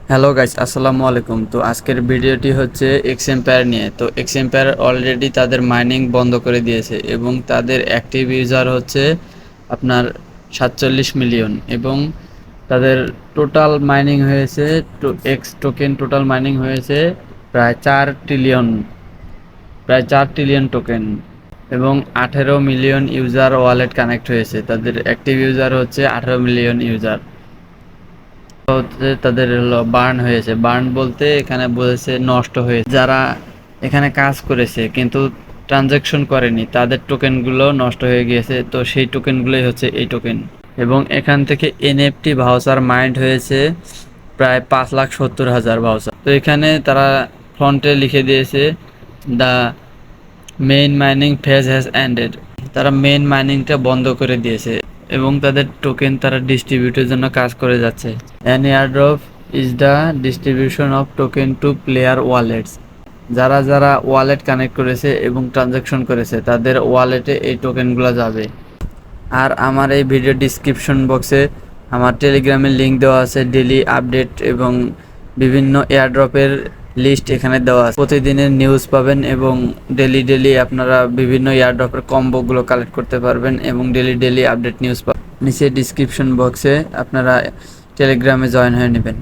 Hello guys, আসসালামু আলাইকুম। তো আজকের ভিডিওটি হচ্ছে এক্সএম্পায়ার নিয়ে। তো এক্সএম্পায়ার অলরেডি তাদের মাইনিং বন্ধ করে দিয়েছে এবং তাদের অ্যাক্টিভ ইউজার হচ্ছে আপনার 47 মিলিয়ন এবং তাদের টোটাল মাইনিং হয়েছে এক্স টোকেন টোটাল মাইনিং হয়েছে প্রায় 4 ট্রিলিয়ন, টোকেন এবং 18 মিলিয়ন ইউজার ওয়ালেট কানেক্ট হয়েছে। তাদের অ্যাক্টিভ ইউজার হচ্ছে 18 মিলিয়ন ইউজার। হচ্ছে তাদের হলো বার্ন হয়েছে। বার্ন বলতে এখানে বলেছে নষ্ট হয়েছে। যারা এখানে কাজ করেছে কিন্তু ট্রানজাকশন করেনি তাদের টোকেনগুলো নষ্ট হয়ে গিয়েছে। তো সেই টোকেনগুলোই হচ্ছে এই টোকেন এবং এখান থেকে এনএফটি ভাউচার মাইন্ড হয়েছে প্রায় 5,70,000 ভাউচার। তো এখানে তারা ফ্রন্টে লিখে দিয়েছে the main mining phase has ended. তারা মেইন মাইনিংটা বন্ধ করে দিয়েছে এবং তাদের টোকেন তারা ডিস্ট্রিবিউটের জন্য কাজ করে যাচ্ছে। An airdrop is the distribution of token to player wallets. যারা যারা ওয়ালেট কানেক্ট করেছে এবং ট্রানজাকশন করেছে তাদের ওয়ালেটে এই টোকেনগুলো যাবে। আর আমার এই ভিডিও ডিসক্রিপশন বক্সে আমার টেলিগ্রামের লিঙ্ক দেওয়া আছে। ডেলি আপডেট এবং বিভিন্ন এয়ারড্রপের লিস্ট এখানে দেওয়া আছে। প্রতিদিনের নিউজ পাবেন এবং ডেলি আপনারা বিভিন্ন এয়ারড্রপের কম্বোগুলো কালেক্ট করতে পারবেন এবং ডেলি আপডেট নিউজ পাবেন। নিচে ডিসক্রিপশন বক্সে আপনারা টেলিগ্রামে জয়েন হয়ে নেবেন।